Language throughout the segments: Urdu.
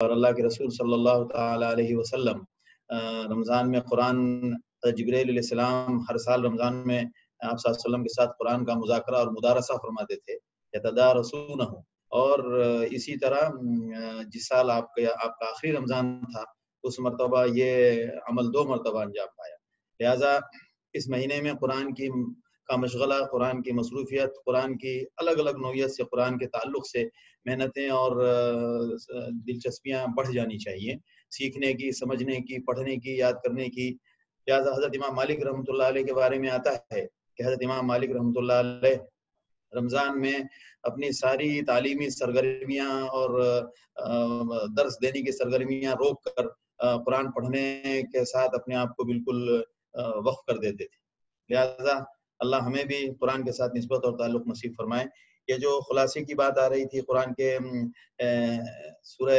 اور اللہ کے رسول صلی اللہ تعالی علیہ وسلم رمضان میں قرآن، جبرائیل علیہ السلام ہر سال رمضان میں آپ صلی اللہ علیہ وسلم کے ساتھ قرآن کا مذاکرہ اور مدارسہ فرماتے تھے، یتدارسونہ۔ اور اسی طرح جس سال آپ کا آخری رمضان تھا اس مرتبہ یہ عمل 2 مرتبہ انجام پایا۔ لہٰذا اس مہینے میں قرآن کا مشغلہ، قرآن کی مصروفیت، قرآن کی الگ الگ نوعیت سے، قرآن کے تعلق سے محنتیں اور دلچسپیاں بڑھ جانی چاہیے، سیکھنے کی، سمجھنے کی، پڑھنے کی، یاد کرنے کی۔ لہٰذا حضرت امام مالک رحمۃ اللہ علیہ کے بارے میں آتا ہے کہ حضرت امام مالک رحمۃ اللہ علیہ رمضان میں اپنی ساری تعلیمی سرگرمیاں اور درس دینے کی سرگرمیاں روک کر قرآن پڑھنے کے ساتھ اپنے آپ کو بالکل وقف کر دیتے تھے۔ لہذا اللہ ہمیں بھی قرآن کے ساتھ نسبت اور تعلق نصیب فرمائے۔ یہ جو خلاصے کی بات آ رہی تھی قرآن کے سورہ،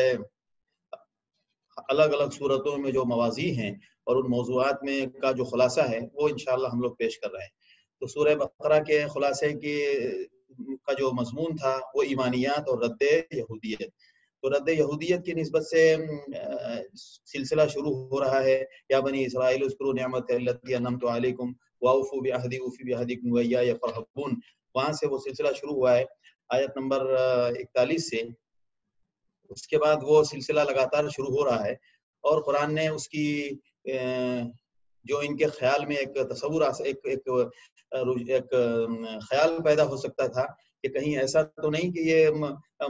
الگ الگ صورتوں میں جو مواضیع ہیں اور ان موضوعات میں کا جو خلاصہ ہے وہ انشاءاللہ ہم لوگ پیش کر رہے ہیں۔ تو سورہ بقرہ کے خلاصے کا جو مضمون تھا وہ ایمانیات اور رد یہودیت۔ تو رد یہودیت کی نسبت سے سلسلہ شروع ہو رہا ہے، یا بنی اسرائیل اذکروا نعمتی التی انعمت علیکم واوفوا بعہدی اوفی بعہدکم وایای فارہبون۔ وہاں سے وہ سلسلہ شروع ہوا ہے آیت نمبر 41 سے۔ اس کے بعد وہ سلسلہ لگاتار شروع ہو رہا ہے، اور قرآن نے اس کی جو ان کے خیال میں ایک تصور، ایک خیال پیدا ہو سکتا تھا کہ کہیں ایسا تو نہیں کہ یہ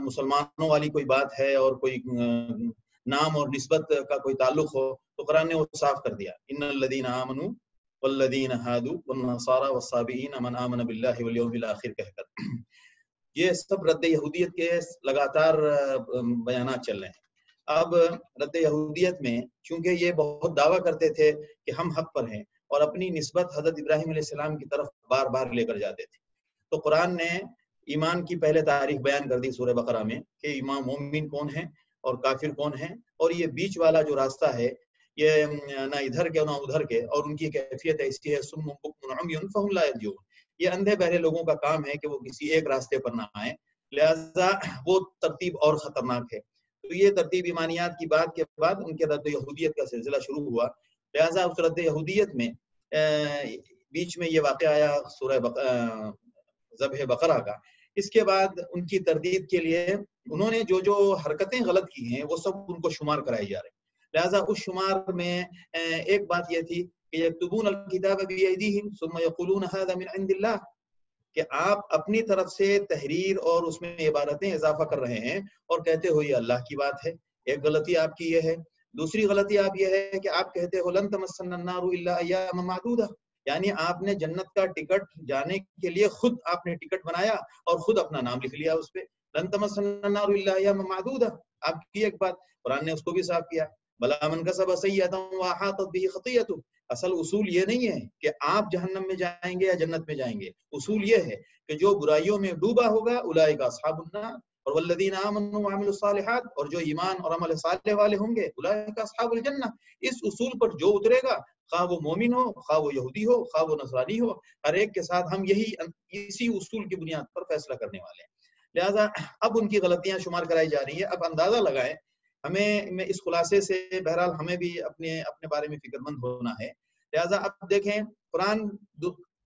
مسلمانوں والی کوئی بات ہے اور کوئی نام اور نسبت کا کوئی تعلق ہو، تو قرآن نے وہ صاف کر دیا، ان الذین آمنوا والذین ہادوا والنصارى والصابئین من آمن باللہ والیوم الآخر کہہ کر یہ سب رد یہودیت کے لگاتار بیانات چل رہے ہیں۔ اب رد یہودیت میں چونکہ یہ بہت دعویٰ کرتے تھے کہ ہم حق پر ہیں، اور اپنی نسبت حضرت ابراہیم علیہ السلام کی طرف بار بار لے کر جاتے تھے، تو قرآن نے ایمان کی پہلے تاریخ بیان کر دی سورہ بقرہ میں کہ ایمان مومن کون ہیں اور کافر کون ہیں، اور یہ بیچ والا جو راستہ ہے یہ نہ ادھر کے نہ ادھر کے، اور ان کی کیفیت ایسی ہے صم بکم عمی فہم لا یرجعون، یہ اندھے بہرے لوگوں کا کام ہے کہ وہ کسی ایک راستے پر نہ آئیں، لہذا وہ ترتیب اور خطرناک ہے۔ تو یہ ترتیب ایمانیات کی بات کے بعد ان کے رد یہودیت کا سلسلہ شروع ہوا۔ لہذا اس رد یہودیت میں بیچ میں یہ واقعہ آیا سورہ ذبح بقرہ کا۔ اس کے بعد ان کی تردید کے لیے انہوں نے جو حرکتیں غلط کی ہیں وہ سب ان کو شمار کرائی جا رہی ہیں۔ لہذا اس شمار میں ایک بات یہ تھی کہ یکتبون الکتاب بایدیہم ثم یقولون ھذا من عند اللہ، کہ آپ اپنی طرف سے تحریر اور اس میں عبارتیں اضافہ کر رہے ہیں اور کہتے ہو یہ اللہ کی بات ہے۔ ایک غلطی آپ کی یہ ہے۔ دوسری غلطی آپ یہ ہے کہ آپ کہتے ہو لن تمسنا النار الا ایاما معدودہ، یعنی آپ نے جنت کا ٹکٹ جانے کے لیے خود آپ نے ٹکٹ بنایا اور خود اپنا نام لکھ لیا اس پہ، لن تمسنا النار الا ایاما معدودہ، آپ کی ایک بات۔ قرآن نے اس کو بھی صاف کیا، بلا من کسب سیئۃ واحاطت بہ خطیئۃہ۔ اصل اصول یہ نہیں ہے کہ آپ جہنم میں جائیں گے یا جنت میں جائیں گے، اصول یہ ہے کہ جو برائیوں میں ڈوبا ہوگا اولئک اصحاب النار، اور والذین آمنوا وعملوا الصالحات، اور جو ایمان اور عمل صالح والے ہوں گے اولئک اصحاب الجنہ۔ اس اصول پر جو اترے گا، خواہ وہ مومن ہو، خواہ وہ یہودی ہو، خواہ وہ نصرانی ہو، ہر ایک کے ساتھ ہم اسی اصول کی بنیاد پر فیصلہ کرنے والے ہیں۔ لہذا اب ان کی غلطیاں شمار کرائی جا رہی ہیں۔ اب اندازہ لگائیں، ہمیں اس خلاصے سے بہرحال ہمیں بھی اپنے بارے میں فکر مند ہونا ہے۔ لہذا اب دیکھیں قرآن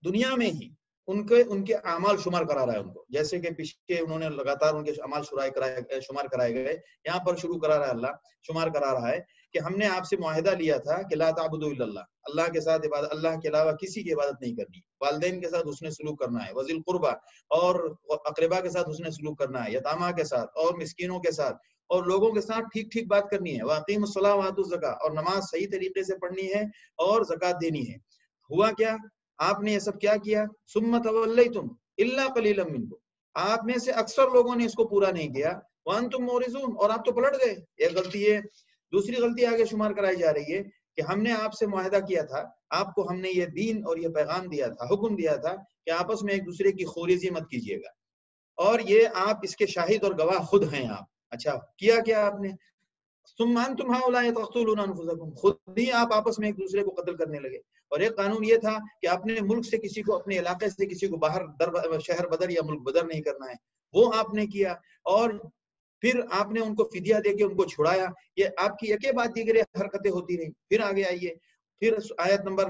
دنیا میں ہی ان کے اعمال شمار کرا رہا ہے ان کو، جیسے کہ پیچھے انہوں نے لگاتار ان کے اعمال شمار کرائے گئے، یہاں پر شروع کرا رہا ہے اللہ، شمار کرا رہا ہے کہ ہم نے آپ سے معاہدہ لیا تھا کہ لا تعبدوا الا اللہ، اللہ کے ساتھ عبادت، اللہ کے علاوہ کسی کی عبادت نہیں کرنی، والدین کے ساتھ حسن سلوک کرنا ہے، وذی القربہ اور اقربا کے ساتھ حسن سلوک کرنا ہے، یتامہ کے ساتھ اور مسکینوں کے ساتھ اور لوگوں کے ساتھ ٹھیک ٹھیک بات کرنی ہے، واقیموا الصلاۃ وآتوا الزکاۃ، اور نماز صحیح طریقے سے پڑھنی ہے اور زکوٰۃ دینی ہے۔ ہوا کیا؟ آپ نے یہ سب کیا کیا؟ ثم تولیتم الا قلیلا منکم، آپ میں سے اکثر لوگوں نے اس کو پورا نہیں کیا، وانتم معرضون، اور آپ تو پلٹ گئے۔ ایک غلطی ہے۔ دوسری غلطی آگے شمار کرائی جا رہی ہے کہ ہم نے آپ سے معاہدہ کیا تھا، آپ کو ہم نے یہ دین اور یہ پیغام دیا تھا، حکم دیا تھا کہ آپس میں ایک دوسرے کی خوریزی مت کیجیے گا، اور یہ آپ اس کے شاہد اور گواہ خود ہیں آپ۔ اچھا کیا کیا آپ نے؟ ثم انتم ہؤلاء تقتلون انفسکم، خود ہی آپ آپس میں ایک دوسرے کو قتل کرنے لگے۔ اور ایک قانون یہ تھا کہ اپنے ملک سے کسی کو، اپنے علاقے سے کسی کو باہر شہر بدر یا ملک بدر نہیں کرنا ہے، وہ آپ نے کیا۔ اور پھر آپ نے ان کو فدیہ دے کے ان کو چھڑایا. یہ آپ کی یکے بعد دیگر حرکتیں ہوتی رہیں. پھر آگے آئیے، پھر آیت نمبر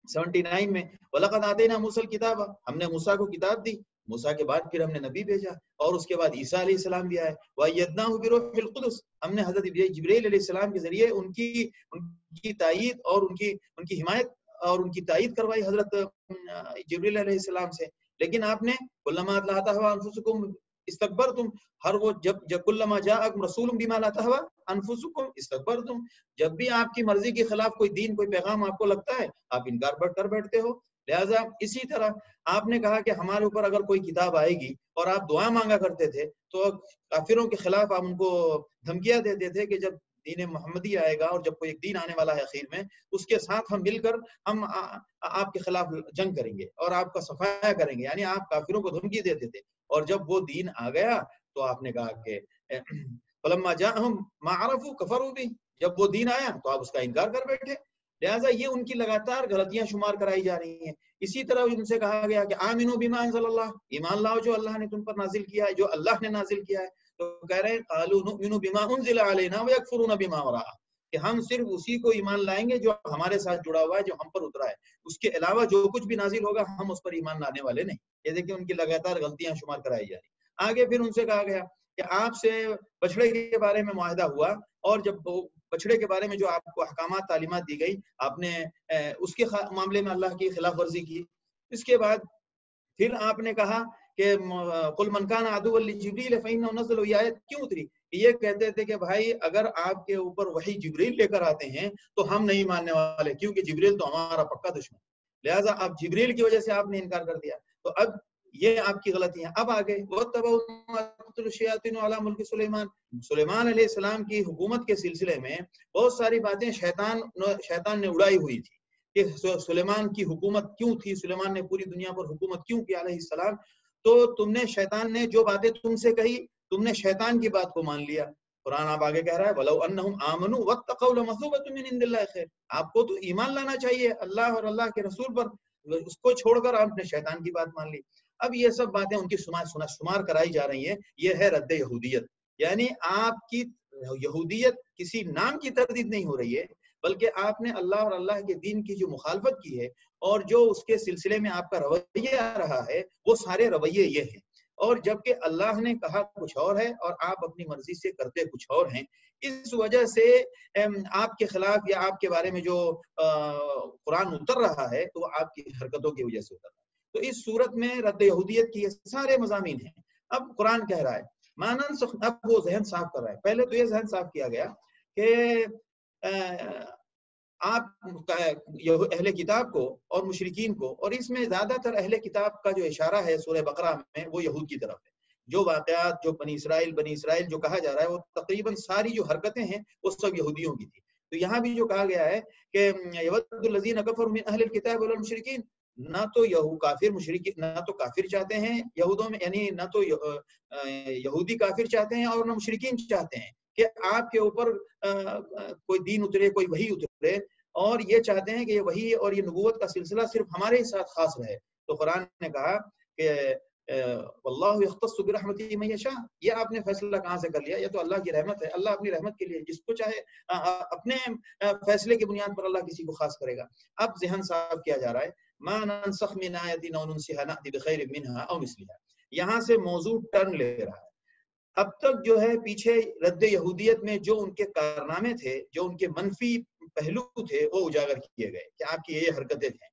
79 میں وَلَقَدْ آتَيْنَا مُوسَى الْكِتَابَ، ہم نے موسیٰ کو کتاب دی. موسیٰ کے بعد پھر ہم نے نبی بھیجا، اور اس کے بعد عیسیٰ علیہ السلام بھی آئے. وَأَيَّدْنَاهُ بِرُوحِ الْقُدُسِ، ہم نے حضرت جبرائیل علیہ السلام کے ذریعے ان کی تائید اور ان کی حمایت اور ان کی تائید کروائی حضرت جبرائیل علیہ السلام سے. لیکن آپ نے کلما لا تهوى انفسکم استکبرتم، ہر وہ جب کلما جاءکم رسول بما لا تهوى انفسکم استکبرتم، جب بھی آپ کی مرضی کے خلاف کوئی دین کوئی پیغام آپ کو لگتا ہے آپ انکار کر بیٹھتے ہو. لہذا اسی طرح آپ نے کہا کہ ہمارے اوپر اگر کوئی کتاب آئے گی اور آپ دعا مانگا کرتے تھے تو کافروں کے خلاف آپ ان کو دھمکیاں دیتے تھے کہ جب دین محمدی آئے گا اور جب کوئی ایک دین آنے والا ہے اخیر میں، اس کے ساتھ ہم مل کر ہم آپ کے خلاف جنگ کریں گے اور آپ کا صفایا کریں گے. یعنی آپ کافروں کو دھمکی دیتے تھے. اور جب وہ دین آ گیا تو آپ نے کہا کہ فلما جاءہم ما عرفوا کفروا بہ، جب وہ دین آیا تو آپ اس کا انکار کر بیٹھے. لہٰذا یہ ان کی لگاتار غلطیاں شمار کرائی جا رہی ہیں. اسی طرح ان سے کہا گیا کہ آمنوا بما انزل اللہ، ایمان لاؤ جو اللہ نے تم پر نازل کیا ہے، جو اللہ نے نازل کیا ہے. تو کہہ رہے ہیں قالوا نؤمن بما انزل علینا ویکفرون بما وراءہ، کہ ہم صرف اسی کو ایمان لائیں گے جو ہمارے ساتھ جڑا ہوا ہے، جو ہم پر اترا ہے. اس کے علاوہ جو کچھ بھی نازل ہوگا ہم اس پر ایمان لانے والے نہیں. یہ دیکھیں ان کی لگاتار غلطیاں شمار کرائی جا رہی. آگے پھر ان سے کہا گیا کہ آپ سے بچڑے کے بارے میں معاہدہ ہوا، اور جب بچڑے کے بارے میں جو آپ کو احکامات تعلیمات دی گئی آپ نے اس کے معاملے میں اللہ کی خلاف ورزی کی. اس کے بعد پھر آپ نے کہا کہ قل من کان عدوا لجبریل فإنه نزل، یہ آیت کیوں اتری؟ یہ کہتے تھے کہ بھائی اگر آپ کے اوپر وحی جبریل لے کر آتے ہیں تو ہم نہیں ماننے والے، کیونکہ جبریل تو ہمارا پکا دشمن. لہٰذا اب جبریل کی وجہ سے آپ نے انکار کر دیا. تو اب یہ آپ کی غلطی ہے. اب آگے سلیمان علیہ السلام کی حکومت کے سلسلے میں بہت ساری باتیں شیطان نے اڑائی ہوئی تھی کہ سلیمان کی حکومت کیوں تھی، سلیمان نے پوری دنیا پر حکومت کیوں کی علیہ السلام. تو شیطان نے جو باتیں تم سے کہی تم نے شیطان کی بات کو مان لیا. قرآن آپ آگے کہہ رہا ہے وَلَوْ أَنَّهُمْ آمَنُوا وَاتَّقَوْا لَمَثُوبَةٌ مِّنْ عِندِ اللَّهِ خَيْرٌ، آپ کو تو ایمان لانا چاہیے اللہ اور اللہ کے رسول پر، اس کو چھوڑ کر آپ نے شیطان کی بات مان لی. اب یہ سب باتیں ان کی شمار کرائی جا رہی ہیں. یہ ہے رد یہودیت. یعنی آپ کی یہودیت کسی نام کی تردید نہیں ہو رہی ہے، بلکہ آپ نے اللہ اور اللہ کے دین کی جو مخالفت کی ہے اور جو اس کے سلسلے میں آپ کا رویہ آ رہا ہے وہ سارے رویے یہ ہیں. اور جبکہ اللہ نے کہا کچھ اور ہے اور آپ اپنی مرضی سے کرتے کچھ اور ہیں. اس وجہ سے آپ کے خلاف یا آپ کے بارے میں جو قرآن اتر رہا ہے تو وہ آپ کی حرکتوں کی وجہ سے اتر رہا ہے. تو اس صورت میں رد یہودیت کی سارے مضامین ہیں. اب قرآن کہہ رہا ہے ماننسخ، اب وہ ذہن صاف کر رہا ہے. پہلے تو یہ ذہن صاف کیا گیا کہ آپ اہل کتاب کو اور مشرکین کو، اور اس میں زیادہ تر اہل کتاب کا جو اشارہ ہے سورہ بقرہ میں وہ یہود کی طرف ہے. جو واقعات جو بنی اسرائیل جو کہا جا رہا ہے وہ تقریباً ساری جو حرکتیں ہیں وہ سب یہودیوں کی تھی. تو یہاں بھی جو کہا گیا ہے کہ یود الذین کفروا من اہل الکتاب والمشرکین، نہ تو کافر مشرک نہ تو کافر چاہتے ہیں یہودوں میں، یعنی نہ تو یہودی کافر چاہتے ہیں اور نہ مشرکین چاہتے ہیں کہ آپ کے اوپر کوئی دین اترے، کوئی وحی اترے، اور یہ چاہتے ہیں کہ یہ وحی اور یہ نبوت کا سلسلہ صرف ہمارے ہی ساتھ خاص رہے. تو قرآن نے کہا کہ واللہ یختص برحمتہ من یشاء، یہ آپ نے فیصلہ کہاں سے کر لیا؟ یہ تو اللہ کی رحمت ہے. اللہ اپنی رحمت کے لیے جس کو چاہے اپنے فیصلے کی بنیاد پر اللہ کسی کو خاص کرے گا. اب ذہن صاف کیا جا رہا ہے ما ننسخ من آیۃ او ننسها نأتی بخیر منها او مثلها. یہاں سے موضوع ٹرن لے رہا ہے. اب تک جو ہے پیچھے رد یہودیت میں جو ان کے کارنامے تھے، جو ان کے منفی پہلو تھے وہ اجاگر کیے گئے کہ آپ کی یہ حرکتیں تھیں.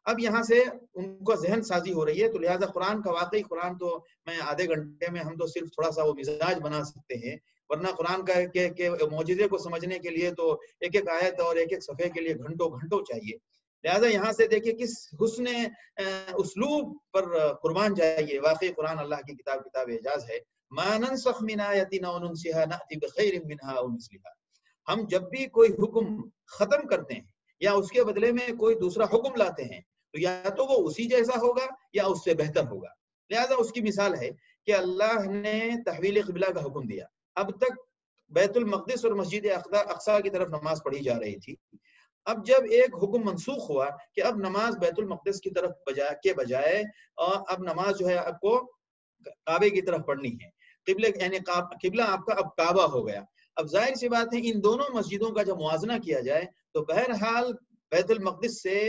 اب یہاں سے ان کو ذہن سازی ہو رہی ہے. تو لہٰذا قرآن کا واقعی قرآن تو میں آدھے گھنٹے میں ہم تو صرف تھوڑا سا وہ مزاج بنا سکتے ہیں، ورنہ قرآن کا کہ معجزے کو سمجھنے کے لیے تو ایک ایک آیت اور ایک ایک صفحے کے لیے گھنٹوں گھنٹوں چاہیے. لہٰذا یہاں سے دیکھیں کس حسن اسلوب پر قربان جائیے. واقعی قرآن اللہ کی کتاب اعجاز ہے. ما ننسخ من آیۃ او ننسها نأتی بخیر منها او مثلها. ہم جب بھی کوئی حکم ختم کرتے ہیں یا اس کے بدلے میں کوئی دوسرا حکم لاتے ہیں تو یا تو وہ اسی جیسا ہوگا یا اس سے بہتر ہوگا. لہذا اس کی مثال ہے کہ اللہ نے تحویل قبلہ کا حکم دیا. اب تک بیت المقدس اور مسجد اقصی کی طرف نماز پڑھی جا رہی تھی. اب جب ایک حکم منسوخ ہوا کہ اب نماز بیت المقدس کی طرف کے بجائے اب نماز جو ہے آپ کو کعبے کی طرف پڑھنی ہے، قبلے یعنی قبلہ آپ کا اب کعبہ ہو گیا. اب ظاہر سی بات ہے ان دونوں مسجدوں کا جب موازنہ کیا جائے تو بہرحال بیت المقدس سے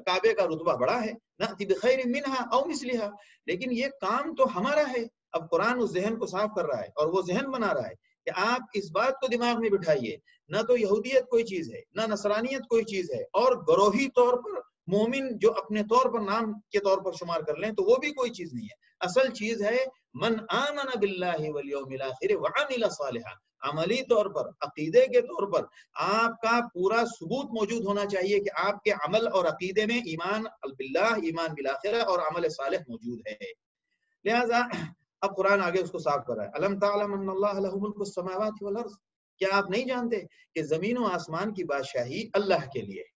کعبے کا رتبہ بڑا ہے. نأتی بخیر منہا او مثلہا، لیکن یہ کام تو ہمارا ہے. اب قرآن اس ذہن کو صاف کر رہا ہے اور وہ ذہن بنا رہا ہے کہ آپ اس بات کو دماغ میں بٹھائیے، نہ تو یہودیت کوئی چیز ہے، نہ نصرانیت کوئی چیز ہے، اور گروہی طور پر مومن جو اپنے طور پر نام کے طور پر شمار کر لیں تو وہ بھی کوئی چیز نہیں ہے. اصل چیز ہے من آمن باللہ والیوم الاخر وعمل صالحا. عملی طور پر، عقیدے کے طور پر آپ کا پورا ثبوت موجود ہونا چاہیے کہ آپ کے عمل اور عقیدے میں ایمان باللہ، ایمان بالآخرہ اور عمل صالح موجود ہے. لہذا اب قرآن آگے اس کو صاف کر رہا ہے. الم تعلم ان اللہ لہ ملک السماوات والارض، کیا آپ نہیں جانتے کہ زمین و آسمان کی بادشاہی اللہ کے لیے ہے.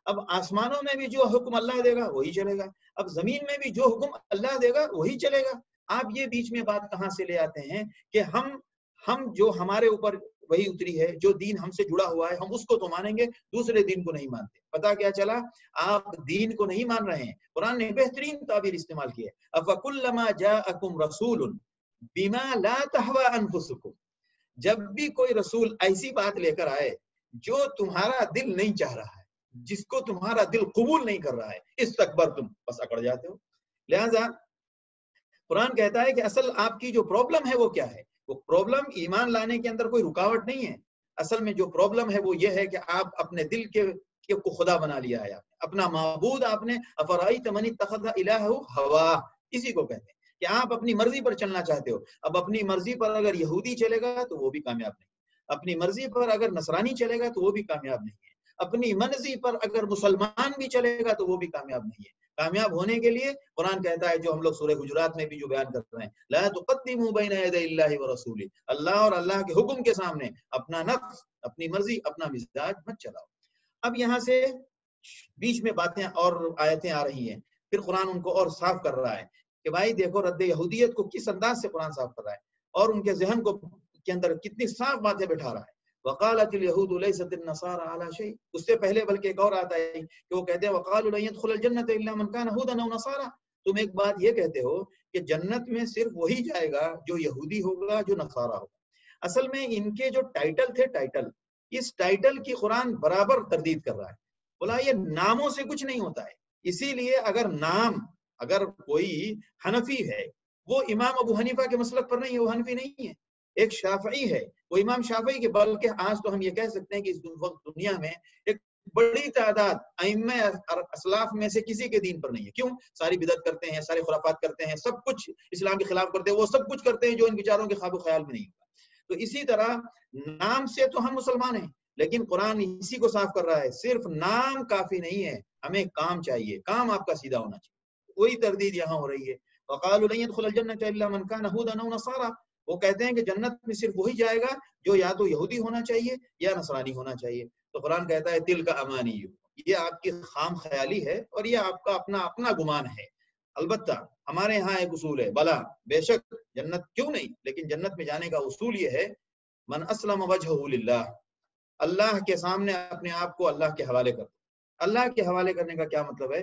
اب آسمانوں میں بھی جو حکم اللہ دے گا وہی چلے گا، اب زمین میں بھی جو حکم اللہ دے گا وہی چلے گا. آپ یہ بیچ میں بات کہاں سے لے آتے ہیں کہ ہم جو ہمارے اوپر وہی اتری ہے، جو دین ہم سے جڑا ہوا ہے ہم اس کو تو مانیں گے، دوسرے دین کو نہیں مانتے. پتا کیا چلا؟ آپ دین کو نہیں مان رہے ہیں. قرآن نے بہترین تعبیر استعمال کی ہے، افکلما جاءکم رسول بما لا تہوی انفسکم. جب بھی کوئی رسول ایسی بات لے کر آئے جو تمہارا دل نہیں چاہ رہا ہے، جس کو تمہارا دل قبول نہیں کر رہا ہے، استکبرتم، بس اکڑ جاتے ہو. لہذا قرآن کہتا ہے کہ اصل آپ کی جو پرابلم ہے وہ کیا ہے؟ وہ پرابلم ایمان لانے کے اندر کوئی رکاوٹ نہیں ہے. اصل میں جو پرابلم ہے وہ یہ ہے کہ آپ اپنے دل کے کو خدا بنا لیا ہے. اپنا معبود آپ نے افرائیت من اتخذ الہہ ہوا، اسی کو کہتے ہیں کہ آپ اپنی مرضی پر چلنا چاہتے ہو. اب اپنی مرضی پر اگر یہودی چلے گا تو وہ بھی کامیاب نہیں، اپنی مرضی پر اگر نصرانی چلے گا تو وہ بھی کامیاب نہیں ہے، اپنی مرضی پر اگر مسلمان بھی چلے گا تو وہ بھی کامیاب نہیں ہے. کامیاب ہونے کے لیے قرآن کہتا ہے، جو ہم لوگ سورہ حجرات میں بھی جو بیان کر رہے ہیں، لا تقدموا بین یدی اللہ ورسولہ، اللہ اور اللہ کے حکم کے سامنے اپنا نفس، اپنی مرضی، اپنا مزاج مت چلاؤ. اب یہاں سے بیچ میں باتیں اور آیتیں آ رہی ہیں، پھر قرآن ان کو اور صاف کر رہا ہے کہ بھائی دیکھو رد یہودیت کو کس انداز سے قرآن صاف کر رہا ہے اور ان کے ذہن کو کے اندر کتنی صاف باتیں بٹھا رہا ہے. وقالت اليهود ليست النصارى على شيء، اس سے پہلے بلکہ ایک اور آتا ہے کہ وہ کہتے ہیں وقالوا لن يدخل الجنة الا من كان هودا او نصارى. تم ایک بات یہ کہتے ہو کہ جنت میں صرف وہی جائے گا جو یہودی ہوگا، جو نصارہ ہوگا. اصل میں ان کے جو ٹائٹل تھے، اس ٹائٹل کی قرآن برابر تردید کر رہا ہے. بولا یہ ناموں سے کچھ نہیں ہوتا ہے. اسی لیے اگر کوئی حنفی ہے وہ امام ابو حنیفہ کے مسلک پر نہیں ہے، وہ حنفی نہیں ہے. ایک شافعی ہے وہ امام شافعی کے، بلکہ آج تو ہم یہ کہہ سکتے ہیں کہ اس وقت دنیا میں ایک بڑی تعداد ائمہ اسلاف میں سے کسی کے دین پر نہیں ہے. کیوں؟ ساری بدعت کرتے ہیں، سارے خرافات کرتے ہیں، سب کچھ اسلام کے خلاف کرتے ہیں، وہ سب کچھ کرتے ہیں جو ان بیچاروں کے خواب و خیال میں نہیں ہوگا. تو اسی طرح نام سے تو ہم مسلمان ہیں، لیکن قرآن اسی کو صاف کر رہا ہے، صرف نام کافی نہیں ہے، ہمیں کام چاہیے، کام آپ کا سیدھا ہونا چاہیے. وہی تردید یہاں ہو رہی ہے. وقالوا لن يدخل الجنة الا من كان هودا او نصارى، وہ کہتے ہیں کہ جنت میں صرف وہی جائے گا جو یا تو یہودی ہونا چاہیے یا نصرانی ہونا چاہیے. تو قرآن کہتا ہے تل کا امانی، یہ آپ کی خام خیالی ہے اور یہ آپ کا اپنا گمان ہے. البتہ ہمارے ہاں ایک اصول ہے، بلا بے شک جنت کیوں نہیں، لیکن جنت میں جانے کا اصول یہ ہے من اسلم وجہہ للہ، اللہ کے سامنے اپنے آپ کو اللہ کے حوالے کر. اللہ کے حوالے کرنے کا کیا مطلب ہے؟